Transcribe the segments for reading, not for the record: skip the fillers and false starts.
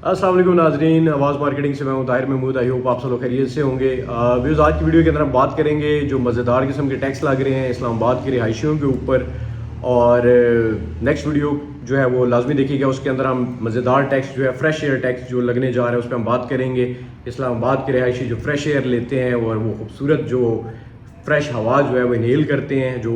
अस्सलाम वालेकुम नाजरीन, आवाज़ मार्केटिंग से मैं हूं ताहिर महमूद। आई होप आप सब लोग खैरियत से होंगे। व्यूज़, आज की वीडियो के अंदर हम बात करेंगे जो मज़ेदार किस्म के टैक्स लग रहे हैं इस्लामाबाद के रिहायशियों के ऊपर। और नेक्स्ट वीडियो जो है वो लाजमी देखिएगा, उसके अंदर हम मज़ेदार टैक्स जो है फ्रेश एयर टैक्स जो लगने जा रहा है उस पर हम बात करेंगे। इस्लामाबाद के रिहायशी जो फ्रेश एयर लेते हैं और वो खूबसूरत जो फ्रेश हवा जो है वो इनहेल करते हैं, जो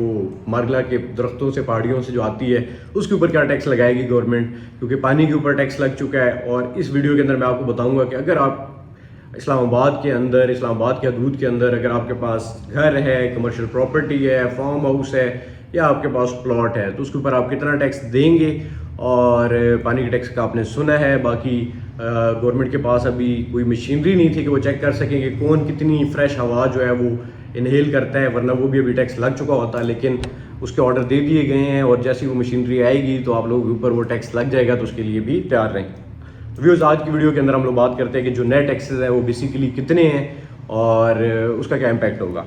मारगला के दरख्तों से पहाड़ियों से जो आती है, उसके ऊपर क्या टैक्स लगाएगी गवर्नमेंट, क्योंकि पानी के ऊपर टैक्स लग चुका है। और इस वीडियो के अंदर मैं आपको बताऊंगा कि अगर आप इस्लामाबाद के अंदर, इस्लामाबाद के हदूद के अंदर अगर आपके पास घर है, कमर्शियल प्रॉपर्टी है, फार्म हाउस है या आपके पास प्लॉट है, तो उसके ऊपर आप कितना टैक्स देंगे। और पानी के टैक्स का आपने सुना है। बाकी गवर्नमेंट के पास अभी कोई मशीनरी नहीं थी कि वो चेक कर सकें कि कौन कितनी फ्रेश हवा जो है वो इनहेल करता है, वरना वो भी अभी टैक्स लग चुका होता है। लेकिन उसके ऑर्डर दे दिए गए हैं और जैसी वो मशीनरी आएगी तो आप लोगों के ऊपर वो टैक्स लग जाएगा, तो उसके लिए भी तैयार रहें। तो व्यूअर्स, आज की वीडियो के अंदर हम लोग बात करते हैं कि जो नए टैक्सेस हैं वो बेसिकली कितने हैं और उसका क्या इम्पैक्ट होगा।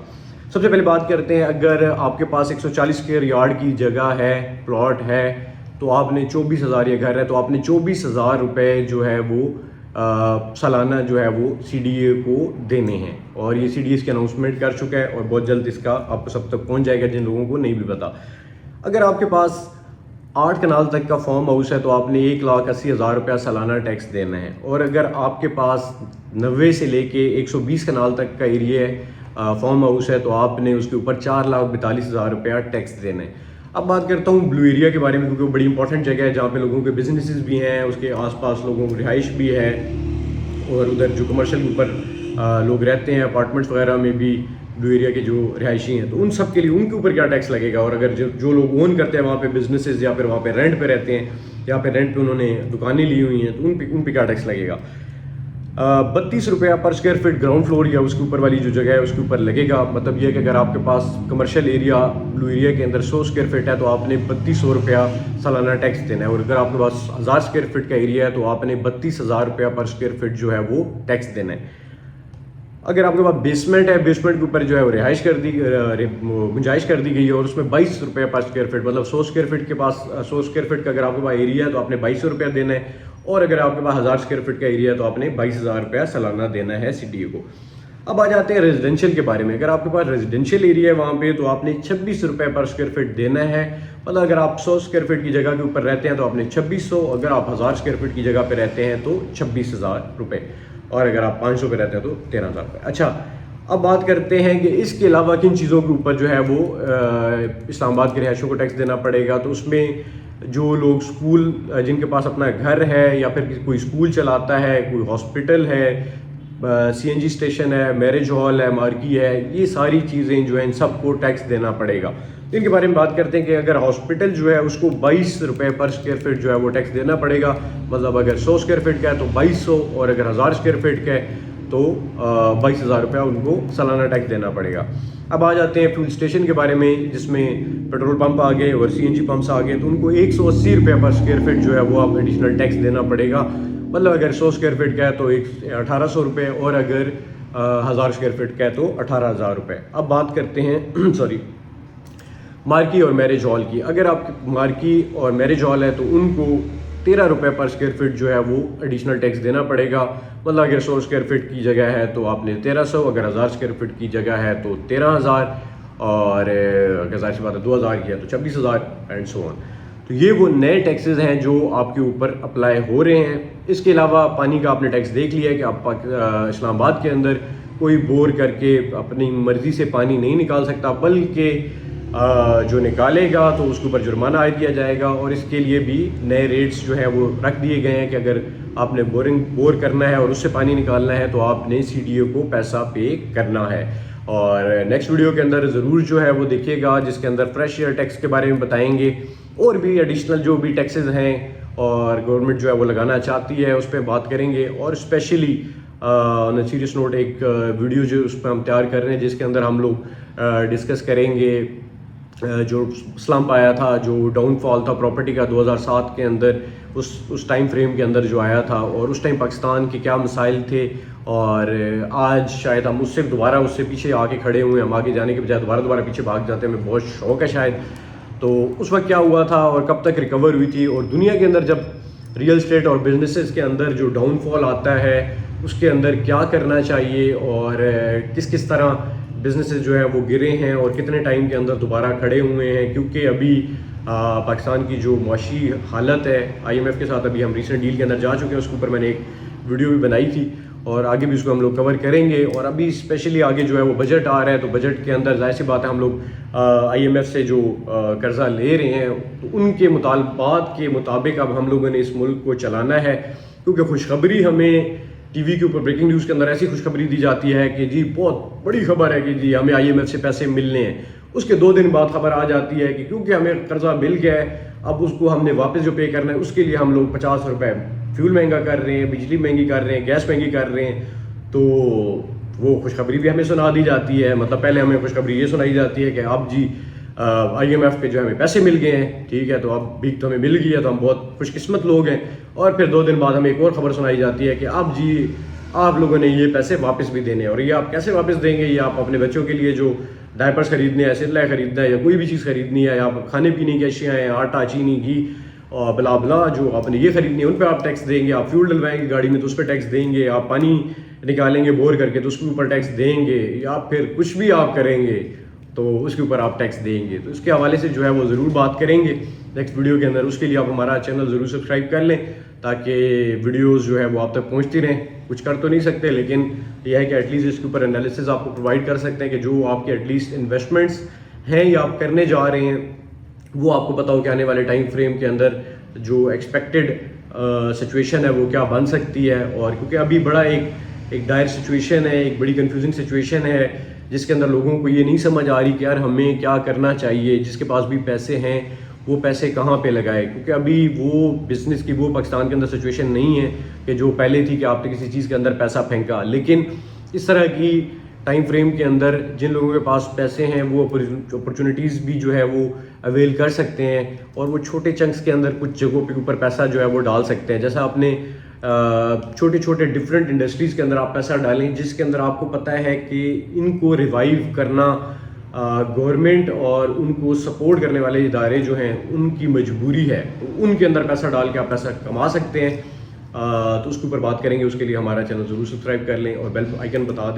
सबसे पहले बात करते हैं, अगर आपके पास 140 स्क्वायर यार्ड की जगह है, प्लॉट है, तो आपने 24,000 या घर है तो आपने 24,000 रुपये जो है वो सालाना जो है वो CDA को देने हैं। और ये CDA इसकी अनाउंसमेंट कर चुका है और बहुत जल्द इसका आपको सब तक पहुंच जाएगा जिन लोगों को नहीं भी पता। अगर आपके पास 8 कनाल तक का फार्म हाउस है तो आपने 1,80,000 रुपया सालाना टैक्स देना है। और अगर आपके पास 90 से लेके 120 कनाल तक का एरिया है, फार्म हाउस है, तो आपने उसके ऊपर 4,42,000 रुपया टैक्स देना है। अब बात करता हूँ ब्लू एरिया के बारे में, क्योंकि वो बड़ी इंपॉर्टेंट जगह है जहाँ पे लोगों के बिजनेसेस भी हैं, उसके आसपास लोगों की रिहाइश भी है और उधर जो कमर्शियल के ऊपर लोग रहते हैं, अपार्टमेंट्स वगैरह में भी ब्लू एरिया के जो रिहायशी हैं, तो उन सब के लिए उनके ऊपर क्या टैक्स लगेगा। और अगर जो लोग ओन करते हैं वहाँ पे बिजनेसेस या फिर वहाँ पे रेंट पे रहते हैं या फिर रेंट पे उन्होंने दुकानें ली हुई हैं, तो उन पे क्या टैक्स लगेगा। 32 रुपया पर स्क्वायर फीट ग्राउंड फ्लोर या उसके ऊपर वाली जो जगह है उसके ऊपर लगेगा। मतलब ये कि अगर आपके पास कमर्शियल एरिया ब्लू एरिया के अंदर 100 स्क्वायर फीट है तो आपने 3200 रुपया सालाना टैक्स देना है। और अगर आपके पास 1000 स्क्वायर फीट का एरिया है तो आपने 32,000 रुपया पर स्क्वायर फीट जो है वो टैक्स देना है। अगर आपके पास बेसमेंट है, बेसमेंट के ऊपर जो है वो रिहाइश कर दी गुंजाइश कर दी गई है और उसमें 22 रुपये पर स्क्वायर फीट, मतलब 100 स्क्वायर फीट के पास 100 स्क्वायर फीट का अगर आपके पास एरिया है तो आपने 2200 रुपया देना है। और अगर आपके पास 1000 स्क्वायर फीट का एरिया है तो आपने 22,000 रुपया सालाना देना है CDA को। अब आ जाते हैं रेजिडेंशियल के बारे में। अगर आपके पास रेजिडेंशियल एरिया है वहाँ पे तो आपने 26 रुपये पर स्क्वायर फीट देना है। मतलब अगर आप 100 स्क्वायर फीट की जगह के ऊपर रहते हैं तो आपने 2600, अगर आप 1000 स्क्वायर फीट की जगह पे रहते हैं तो 26,000 रुपये, और अगर आप 500 पे रहते हैं तो 13,000 रुपये। अच्छा, अब बात करते हैं कि इसके अलावा किन चीज़ों के ऊपर जो है वो इस्लामाबाद के रिहायशियों को टैक्स देना पड़ेगा। तो उसमें जो लोग स्कूल, जिनके पास अपना घर है या फिर कोई स्कूल चलाता है, कोई हॉस्पिटल है, CNG स्टेशन है, मैरिज हॉल है, मार्की है, ये सारी चीज़ें जो हैं इन सबको टैक्स देना पड़ेगा। इनके बारे में बात करते हैं कि अगर हॉस्पिटल जो है उसको 22 रुपये पर स्क्वायर फीट जो है वो टैक्स देना पड़ेगा। मतलब अगर 100 स्क्वायर फीट का है तो 2200, और अगर 1000 स्क्वायर फीट का है तो 22,000 रुपया उनको सालाना टैक्स देना पड़ेगा। अब आ जाते हैं फ्यूल स्टेशन के बारे में, जिसमें पेट्रोल पंप आ गए और CNG पंप्स आ गए, तो उनको 180 रुपये पर स्क्वायर फीट जो है वो आप एडिशनल टैक्स देना पड़ेगा। मतलब अगर 100 स्क्वायर फीट का है तो 1800 रुपये, और अगर 1000 स्क्वायर फीट का है तो 18,000 रुपये। अब बात करते हैं सॉरी मार्की और मैरिज हॉल की। अगर आप मार्की और मैरिज हॉल है तो उनको 13 रुपये पर स्क्वायर फीट जो है वो एडिशनल टैक्स देना पड़ेगा। मतलब अगर 100 स्क्वायर फीट की जगह है तो आपने 1300, अगर 1000 स्क्वायर फीट की जगह है तो 13,000, और अगर जाहिर सी बात है 2000 की है तो 26,000 एंड सो ऑन। तो ये वो नए टैक्सेस हैं जो आपके ऊपर अप्लाई हो रहे हैं। इसके अलावा पानी का आपने टैक्स देख लिया है कि आप इस्लामाबाद के अंदर कोई बोर करके अपनी मर्ज़ी से पानी नहीं निकाल सकता, बल्कि जो निकालेगा तो उसके ऊपर जुर्माना आयद किया जाएगा। और इसके लिए भी नए रेट्स जो है वो रख दिए गए हैं कि अगर आपने बोर करना है और उससे पानी निकालना है तो आपने CDA को पैसा पे करना है। और नेक्स्ट वीडियो के अंदर ज़रूर जो है वो देखिएगा, जिसके अंदर फ्रेश एयर टैक्स के बारे में बताएंगे और भी एडिशनल जो भी टैक्सेस हैं और गवर्नमेंट जो है वो लगाना चाहती है उस पर बात करेंगे। और स्पेशली ऑन सीरियस नोट एक वीडियो जो उस पर हम तैयार कर रहे हैं, जिसके अंदर हम लोग डिस्कस करेंगे जो स्लम्प आया था, जो डाउनफॉल था प्रॉपर्टी का 2007 के अंदर, उस टाइम फ्रेम के अंदर जो आया था, और उस टाइम पाकिस्तान के क्या मसाइल थे। और आज शायद हम उससे पीछे आके खड़े हुए हैं, हम आगे जाने के बजाय दोबारा पीछे भाग जाते हैं, हमें बहुत शौक है शायद। तो उस वक्त क्या हुआ था और कब तक रिकवर हुई थी, और दुनिया के अंदर जब ریئل اسٹیٹ اور بزنسز کے اندر جو ڈاؤن فال آتا ہے اس کے اندر کیا کرنا چاہیے اور کس طرح بزنسز جو ہے وہ گرے ہیں اور کتنے ٹائم کے اندر دوبارہ کھڑے ہوئے ہیں. کیونکہ ابھی پاکستان کی جو معاشی حالت ہے IMF کے ساتھ ابھی ہم ریسنٹ ڈیل کے اندر جا چکے ہیں, اس کے اوپر میں نے ایک ویڈیو بھی بنائی تھی اور آگے بھی اس کو ہم لوگ کور کریں گے. اور ابھی اسپیشلی آگے جو ہے وہ بجٹ آ رہا ہے, تو بجٹ کے اندر ظاہر سی بات ہے ہم لوگ IMF سے جو قرضہ لے رہے ہیں تو ان کے مطالبات کے مطابق اب ہم لوگوں نے اس ملک کو چلانا ہے. کیونکہ خوشخبری ہمیں ٹی وی کے اوپر بریکنگ نیوز کے اندر ایسی خوشخبری دی جاتی ہے کہ جی بہت بڑی خبر ہے کہ جی ہمیں IMF سے پیسے ملنے ہیں. اس کے 2 دن بعد خبر آ جاتی ہے کہ کیونکہ ہمیں قرضہ مل گیا ہے اب اس کو ہم نے واپس جو پے کرنا ہے اس کے لیے ہم لوگ 50 روپے فیول مہنگا کر رہے ہیں, بجلی مہنگی کر رہے ہیں, گیس مہنگی کر رہے ہیں. تو وہ خوشخبری بھی ہمیں سنا دی جاتی ہے. مطلب پہلے ہمیں خوشخبری یہ سنائی جاتی ہے کہ اب جی IMF کے جو ہمیں پیسے مل گئے ہیں, ٹھیک ہے, تو اب بھی تو ہمیں مل گئی ہے تو ہم بہت خوش قسمت لوگ ہیں. اور پھر 2 دن بعد ہمیں ایک اور خبر سنائی جاتی ہے کہ اب جی آپ لوگوں نے یہ پیسے واپس بھی دینے ہیں. اور یہ آپ کیسے واپس دیں گے؟ یہ آپ اپنے بچوں کے لیے جو ڈائپرس خریدنے ہیں, سلائے خریدنا ہے, یا کوئی بھی چیز خریدنی ہے, یا آپ کھانے پینے کی اشیاء ہیں, آٹا چینی گھی اور بلا بلا جو آپ نے یہ خریدنی ہے ان پہ آپ ٹیکس دیں گے. آپ فیول ڈلوائیں گے گاڑی میں تو اس پہ ٹیکس دیں گے. آپ پانی نکالیں گے بور کر کے تو اس کے اوپر ٹیکس دیں گے. یا پھر کچھ بھی آپ کریں گے تو اس کے اوپر آپ ٹیکس دیں گے. تو اس کے حوالے سے جو ہے وہ ضرور بات کریں گے نیکسٹ ویڈیو کے اندر. اس کے لیے آپ ہمارا چینل ضرور سبسکرائب کر لیں تاکہ ویڈیوز جو ہے وہ آپ تک پہنچتی رہیں. کچھ کر تو نہیں سکتے لیکن یہ ہے کہ ایٹ لیسٹ اس کے اوپر انالیسز آپ کو پرووائڈ کر سکتے ہیں کہ جو آپ کے ایٹ لیسٹ انویسٹمنٹس ہیں یا آپ کرنے جا رہے ہیں وہ آپ کو پتا ہو کہ آنے والے ٹائم فریم کے اندر جو ایکسپیکٹڈ سچویشن ہے وہ کیا بن سکتی ہے. اور کیونکہ ابھی بڑا ایک ڈائر سچویشن ہے, ایک بڑی کنفیوزنگ سچویشن ہے جس کے اندر لوگوں کو یہ نہیں سمجھ آ رہی کہ یار ہمیں کیا کرنا چاہیے. جس کے پاس بھی پیسے ہیں وہ پیسے کہاں پہ لگائے, کیونکہ ابھی وہ بزنس کی وہ پاکستان کے اندر سچویشن نہیں ہے کہ جو پہلے تھی کہ آپ نے کسی چیز کے اندر پیسہ پھینکا. لیکن اس طرح کی ٹائم فریم کے اندر جن لوگوں کے پاس پیسے ہیں وہ اپرچونیٹیز بھی جو ہے وہ اویل کر سکتے ہیں اور وہ چھوٹے چنکس کے اندر کچھ جگہوں پہ اوپر پیسہ جو ہے وہ ڈال سکتے ہیں. جیسا آپ نے چھوٹے چھوٹے ڈفرینٹ انڈسٹریز کے اندر آپ پیسہ ڈالیں جس کے اندر آپ کو پتہ ہے کہ ان کو ریوائیو کرنا گورنمنٹ اور ان کو سپورٹ کرنے والے ادارے جو ہیں ان کی مجبوری ہے, تو ان کے اندر پیسہ ڈال کے آپ پیسہ کما سکتے ہیں. تو اس کے اوپر بات کریں گے. اس کے لیے ہمارا چینل ضرور سبسکرائب کر لیں اور بیل آئیکن دبا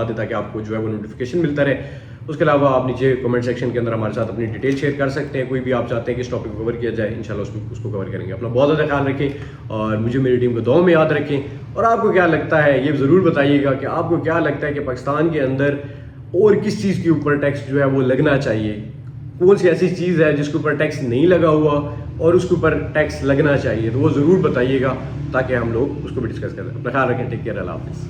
دیں تاکہ آپ کو جو ہے وہ نوٹیفیکیشن ملتا رہے. اس کے علاوہ آپ نیچے کمنٹ سیکشن کے اندر ہمارے ساتھ اپنی ڈیٹیل شیئر کر سکتے ہیں. کوئی بھی آپ چاہتے ہیں کہ اس ٹاپک کو کور کیا جائے انشاءاللہ اس کو کور کریں گے. اپنا بہت زیادہ خیال رکھیں اور مجھے میری ٹیم کو دعاؤں میں یاد رکھیں. اور آپ کو کیا لگتا ہے یہ ضرور بتائیے گا کہ آپ کو کیا لگتا ہے کہ پاکستان کے اندر اور کس چیز کے اوپر ٹیکس جو ہے وہ لگنا چاہیے, کون سی ایسی چیز ہے جس کے اوپر ٹیکس نہیں لگا ہوا اور اس کے اوپر ٹیکس لگنا چاہیے, تو وہ ضرور بتائیے گا تاکہ ہم لوگ اس کو بھی ڈسکس کریں. اپنا خیال رکھیں. Take care. اللہ حافظ.